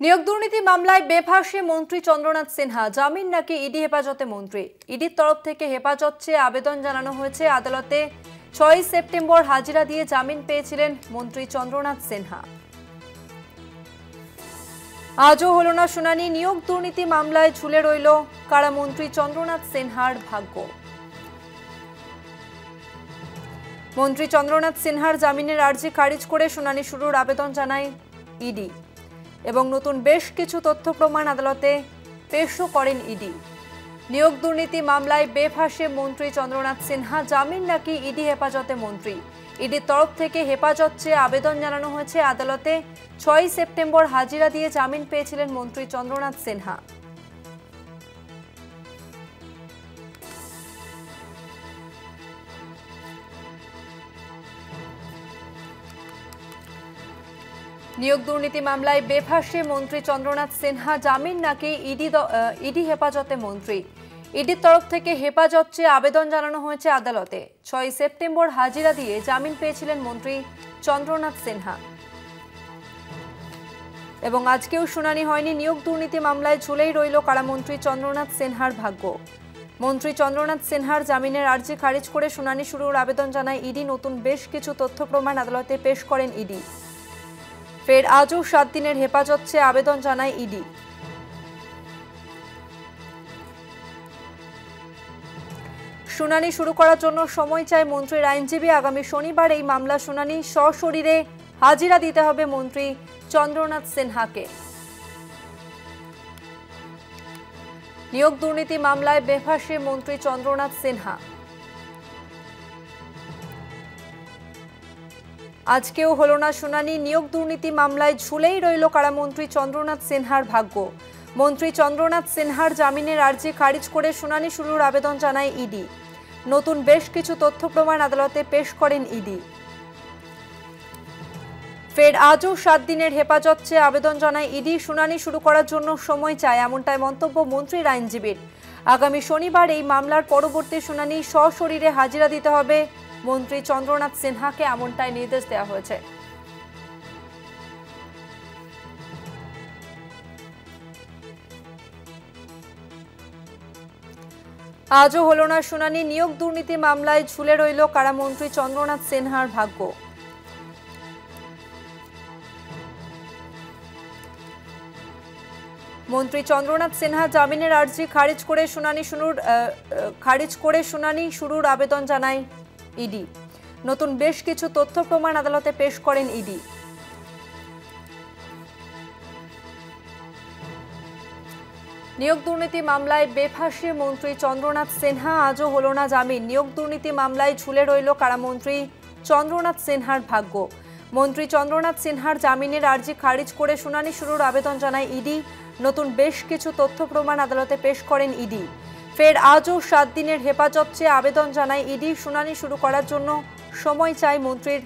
নিয়োগ দুর্নীতি মামলায় বেফাঁসে মন্ত্রী চন্দ্রনাথ সিনহা, জামিন নাকি ইডি হেফাজতে মন্ত্রী। ইডির তরফ থেকে হেফাজত চেয়ে আবেদন জানানো হয়েছে আদালতে। ৬ সেপ্টেম্বর হাজিরা দিয়ে জামিন পেয়েছিলেন মন্ত্রী চন্দ্রনাথ সিনহা। আজও হলো না শুনানি। নিয়োগ দুর্নীতি মামলায় ঝুলে রইল কারামন্ত্রী চন্দ্রনাথ সিনহার ভাগ্য। মন্ত্রী চন্দ্রনাথ সিনহার জামিনের আর্জি খারিজ করে শুনানি শুরুর আবেদন জানায় ইডি এবং নতুন বেশ কিছু তথ্য প্রমাণ আদালতে পেশও করেন ইডি। নিয়োগ দুর্নীতি মামলায় বেফাঁসে মন্ত্রী চন্দ্রনাথ সিনহা, জামিন নাকি ইডি হেফাজতে মন্ত্রী। ইডির তরফ থেকে হেফাজত চেয়ে আবেদন জানানো হয়েছে আদালতে। ৬ সেপ্টেম্বর হাজিরা দিয়ে জামিন পেয়েছিলেন মন্ত্রী চন্দ্রনাথ সিনহা। নিয়োগ দুর্নীতি মামলায় বেফাঁসে মন্ত্রী চন্দ্রনাথ সিনহা, জামিন নাকি ইডি হেফাজতে মন্ত্রী। ইডির তরফ থেকে হেফাজত চেয়ে আবেদন জানানো হয়েছে আদালতে। ৬ সেপ্টেম্বর হাজিরা দিয়ে জামিন পেয়েছিলেন মন্ত্রী চন্দ্রনাথ সিনহা এবং আজকেও শুনানি হয়নি। নিয়োগ দুর্নীতি মামলায় ঝুলেই রইল কারামন্ত্রী চন্দ্রনাথ সিনহার ভাগ্য। মন্ত্রী চন্দ্রনাথ সিনহার জামিনের আর্জি খারিজ করে শুনানি শুরুর আবেদন জানায় ইডি। নতুন বেশ কিছু তথ্য প্রমাণ আদালতে পেশ করেন ইডি। ফের আজও ৭ দিনের হেফাজত চেয়ে আবেদন জানায় ইডি। শুনানি শুরু করার জন্য সময় চায় মন্ত্রীর আইনজীবী। আগামী শনিবার এই মামলা শুনানি। সশরীরে হাজিরা দিতে হবে মন্ত্রী চন্দ্রনাথ সিনহাকে। নিয়োগ দুর্নীতি মামলায় বেফাঁসে মন্ত্রী চন্দ্রনাথ সিনহা। আজকেও হলো না শুনানি। নিয়োগ দুর্নীতি মামলায় ঝুলেই রইল কারামন্ত্রী চন্দ্রনাথ সিনহার ভাগ্য। মন্ত্রী চন্দ্রনাথ সিনহার জামিনের আর্জি খারিজ করে শুনানি শুরুর আবেদন জানায় ইডি। নতুন বেশ কিছু তথ্য প্রমাণ আদালতে পেশ করেন ইডি। ফের আজও ৭ দিনের হেফাজত চেয়ে আবেদন জানায় ইডি। শুনানি শুরু করার জন্য সময় চায়, এমনটাই মন্তব্য মন্ত্রীর আইনজীবীর। আগামী শনিবার এই মামলার পরবর্তী শুনানি। সশরীরে হাজিরা দিতে হবে মন্ত্রী চন্দ্রনাথ সিনহাকে, এমনটাই নির্দেশ দেওয়া হয়েছে। আজও হলো না শুনানি। নিয়োগ দুর্নীতি মামলায় ঝুলে রইল কারামন্ত্রী চন্দ্রনাথ সিনহার ভাগ্য। মন্ত্রী চন্দ্রনাথ সিনহা জামিনের আর্জি খারিজ করে শুনানি শুরুর আবেদন জানায় ইডি। নতুন বেশ কিছু তথ্য প্রমাণ আদালতে পেশ করেন ইডি। নিয়োগ দুর্নীতি মামলায় বেফাঁসে মন্ত্রী চন্দ্রনাথ সিনহা, আজও হলো না জামিন। নিয়োগ দুর্নীতি মামলায় ঝুলে রইল কারামন্ত্রী চন্দ্রনাথ সিনহার ভাগ্য। মন্ত্রী চন্দ্রনাথ সিনহার জামিনের আর্জি খারিজ করে শুনানি শুরুর আবেদন জানায় ইডি। নতুন বেশ কিছু তথ্য প্রমাণ আদালতে পেশ করেন ইডি। ফের আজও ৭ দিনের হেফাজত চেয়ে আবেদন জানায় ইডি। শুনানি শুরু করার জন্য সময় চায় মন্ত্রীর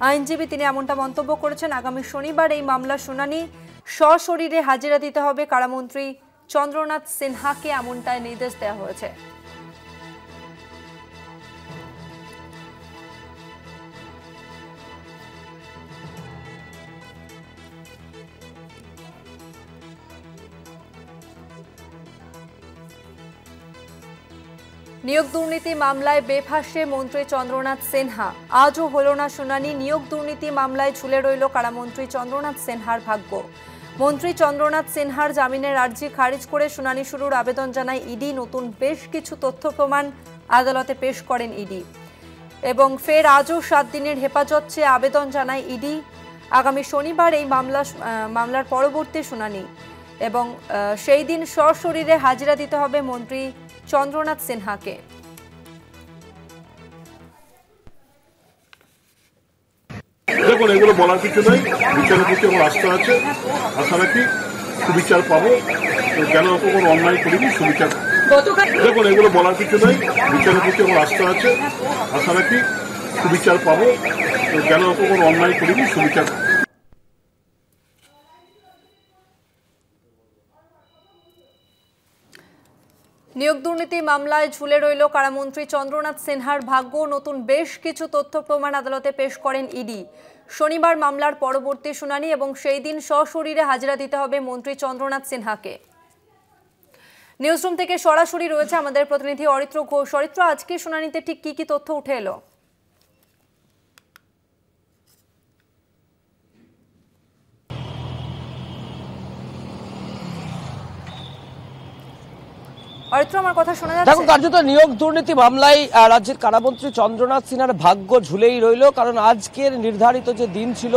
আইনজীবী। তিনি এমনটা মন্তব্য করেছেন। আগামী শনিবার এই মামলা শুনানি। সশরীরে হাজিরা দিতে হবে কারামন্ত্রী চন্দ্রনাথ সিনহাকে, এমনটাই নির্দেশ দেওয়া হয়েছে। নিয়োগ দুর্নীতি মামলায় বেফাঁসে মন্ত্রী চন্দ্রনাথ সিনহা, আজও হলো না শুনানি। নিয়োগ দুর্নীতি মামলায় ঝুলে রইল কারামন্ত্রী চন্দ্রনাথ সিনহার ভাগ্য। মন্ত্রী চন্দ্রনাথ সিনহার জামিনের আর্জি খারিজ করে শুনানি শুরুর আবেদন জানায় ইডি। নতুন বেশ কিছু তথ্য প্রমাণ আদালতে পেশ করেন ইডি এবং ফের আজও ৭ দিনের হেফাজত চেয়ে আবেদন জানায় ইডি। আগামী শনিবার এই মামলার পরবর্তী শুনানি এবং সেই দিন সশরীরে হাজিরা দিতে হবে মন্ত্রী চন্দ্রনাথ সিনহাকে। দেখুন, এগুলো বলার কিছু নেই। বিচারের প্রতি আমার আস্থা আছে, আশা রাখি সুবিচার পাবো। কেন কোনো অন্যায় করিনি, সুবিচার। দেখুন, এগুলো বলার কিছু নেই। বিচারের প্রতি আমার আস্থা আছে, আশা রাখি সুবিচার পাবো। কেন কোনো অন্যায় করিনি, সুবিচার। নিয়োগ দুর্নীতি মামলায় ঝুলে রইল কারামন্ত্রী চন্দ্রনাথ সিনহার ভাগ্য। নতুন বেশ কিছু তথ্য প্রমাণ আদালতে পেশ করেন ইডি। শনিবার মামলার পরবর্তী শুনানি এবং সেই দিন সশরীরে হাজিরা দিতে হবে মন্ত্রী চন্দ্রনাথ সিনহাকে। নিউজরুম থেকে সরাসরি রয়েছে আমাদের প্রতিনিধি অরিত্র ঘোষ। অরিত্র, আজকে শুনানিতে ঠিক কি তথ্য উঠে এলো? আমার কথা শোনা যাচ্ছে? দেখো, কার্যত নিয়োগ দুর্নীতি মামলায় রাজ্যের কারামন্ত্রী চন্দ্রনাথ সিনহার ভাগ্য ঝুলেই রইল, কারণ আজকের নির্ধারিত যে দিন ছিল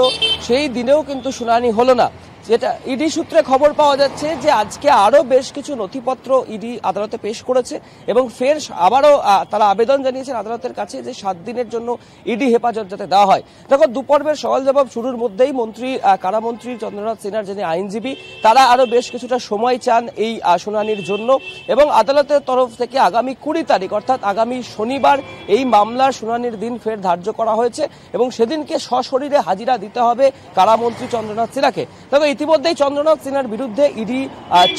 সেই দিনেও কিন্তু শুনানি হলো না। যেটা ইডি সূত্রে খবর পাওয়া যাচ্ছে যে আজকে আরো বেশ কিছু নথিপত্র ইডি আদালতে পেশ করেছে এবং ফের আবারও তারা আবেদন জানিয়েছেন আদালতের কাছে যে 7 দিনের জন্য ইডি হেফাজত যাতে দেওয়া হয়। দেখো, দুপর্বের সওয়াল জবাব শুরুর মধ্যেই কারামন্ত্রী চন্দ্রনাথ সিনহার যিনি আইনজীবী, তারা আরো বেশ কিছুটা সময় চান এই শুনানির জন্য এবং আদালতের তরফ থেকে আগামী 20 তারিখ অর্থাৎ আগামী শনিবার এই মামলার শুনানির দিন ফের ধার্য করা হয়েছে এবং সেদিনকে সশরীরে হাজিরা দিতে হবে কারামন্ত্রী চন্দ্রনাথ সিনহাকে। দেখো, ইতিমধ্যেই চন্দ্রনাথ সিনহার বিরুদ্ধে ইডি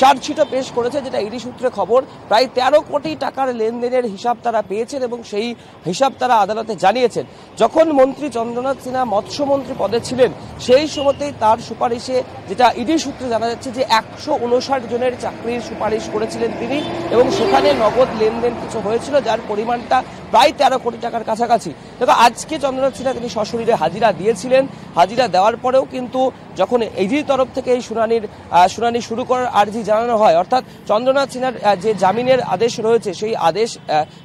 চার্জশিটও পেশ করেছে, যেটা ইডি সূত্রে খবর। প্রায় 13 কোটি টাকার লেনদেনের হিসাব তারা পেয়েছেন এবং সেই হিসাব তারা আদালতে জানিয়েছেন। যখন মন্ত্রী চন্দ্রনাথ সিনহা মৎস্যমন্ত্রী পদে ছিলেন সেই সময়তেই তার সুপারিশে, যেটা ইডি সূত্রে জানা যাচ্ছে, যে 159 জনের চাকরির সুপারিশ করেছিলেন তিনি এবং সেখানে নগদ লেনদেন কিছু হয়েছিল যার পরিমাণটা প্রায় 13 কোটি টাকার কাছাকাছি। দেখো, আজকে চন্দ্রনাথ সিনহা তিনি সশরীরে হাজিরা দিয়েছিলেন। হাজিরা দেওয়ার পরেও কিন্তু যখন ইডির তরফ থেকে এই শুনানি শুরু করার আর্জি জানানো হয়, অর্থাৎ চন্দ্রনাথ সিনহার যে জামিনের আদেশ রয়েছে সেই আদেশ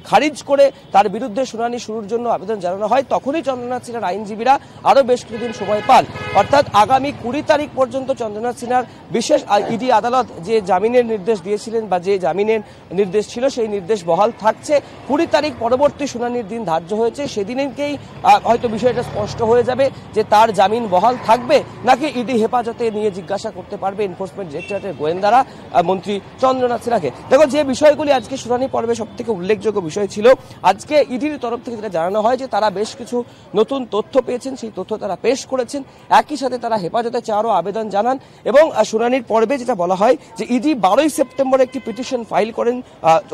খারিজ করে তার বিরুদ্ধে শুনানি শুরুর জন্য আবেদন জানানো হয়, তখনই চন্দ্রনাথ সিনহার আইনজীবীরা আরো বেশ কিছুদিন সময় পান। অর্থাৎ আগামী 20 তারিখ পর্যন্ত চন্দ্রনাথ সিনহার বিশেষ ইডি আদালত যে জামিনের নির্দেশ দিয়েছিলেন বা যে জামিনের নির্দেশ ছিল সেই নির্দেশ বহাল থাকছে। 20 তারিখ পরবর্তী শুনানির দিন ধার্য হয়েছে, সেদিনকেই হয়তো বিষয়টা স্পষ্ট হয়ে যাবে যে তার জামিন বহাল থাকবে নাকি ইডি হেফাজতে নিয়ে জিজ্ঞাসা করতে পারবে এনফোর্সমেন্ট ডিরেক্টরেটের গোয়েন্দারা মন্ত্রী চন্দ্রনাথ সিনহাকে। দেখো, যে বিষয়গুলি আজকে শুনানি পর্বে সব থেকে উল্লেখযোগ্য বিষয় ছিল, আজকে ইডির তরফ থেকে যেটা জানানো হয় যে তারা বেশ কিছু নতুন তথ্য পেয়েছেন, সেই তথ্য তারা পেশ করেছেন। একই সাথে তারা হেফাজতে চাওয়ারও আবেদন জানান এবং শুনানির পর্বে যেটা বলা হয় যে ইডি 12 সেপ্টেম্বর একটি পিটিশন ফাইল করেন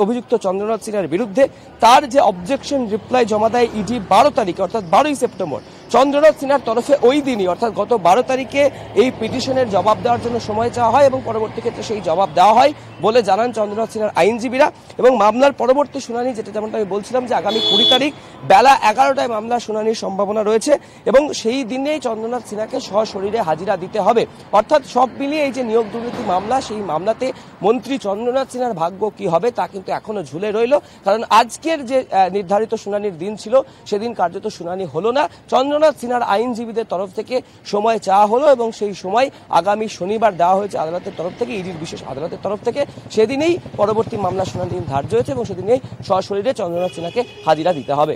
অভিযুক্ত চন্দ্রনাথ সিনহার বিরুদ্ধে। তার যে অবজেকশন রিপ্লাই জমা দেয় ইডি 12 তারিখে অর্থাৎ 12 সেপ্টেম্বর। চন্দ্রনাথ সিনহার তরফে ওই দিনই অর্থাৎ গত 12 তারিখে এই পিটিশনের জবাব দেওয়ার জন্য সময় চাওয়া হয় এবং পরবর্তী ক্ষেত্রে সেই জবাব দেওয়া হয় বলে জানান চন্দ্রনাথ সিনহার আইনজীবীরা। এবং মামলার পরবর্তী শুনানি, যেটা যেমনটা আমি বলছিলাম, যে আগামী 20 তারিখ বেলা 11টায় মামলার শুনানির সম্ভাবনা রয়েছে এবং সেই দিনেই চন্দ্রনাথ সিনহাকে সশরীরে হাজিরা দিতে হবে। অর্থাৎ সব মিলিয়ে এই যে নিয়োগ দুর্নীতি মামলা, সেই মামলাতে মন্ত্রী চন্দ্রনাথ সিনহার ভাগ্য কি হবে তা কিন্তু এখনো ঝুলে রইল, কারণ আজকের যে নির্ধারিত শুনানির দিন ছিল সেদিন কার্যত শুনানি হলো না। চন্দ্রনাথ সিনহার আইনজীবীদের তরফ থেকে সময় চাওয়া হলো এবং সেই সময় আগামী শনিবার দেওয়া হয়েছে আদালতের তরফ থেকে, ইডির বিশেষ আদালতের তরফ থেকে। সেদিনেই পরবর্তী মামলা শুনানি ধার্য হয়েছে এবং সেদিনেই সশরীরে চন্দ্রনাথ সিনহাকে হাজিরা দিতে হবে।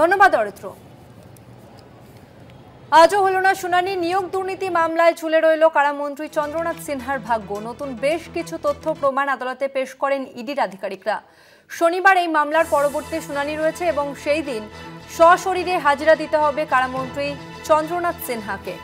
ধন্যবাদ অরিত্র। আজও হলো না শুনানি। নিয়োগ দুর্নীতি মামলায় ঝুলে রইল কারামন্ত্রী চন্দ্রনাথ সিনহার ভাগ্য। নতুন বেশ কিছু তথ্য প্রমাণ আদালতে পেশ করেন ইডির আধিকারিকরা। শনিবার এই মামলার পরবর্তী শুনানি রয়েছে এবং সেই দিন সশরীরে হাজিরা দিতে হবে কারামন্ত্রী চন্দ্রনাথ সিনহাকে।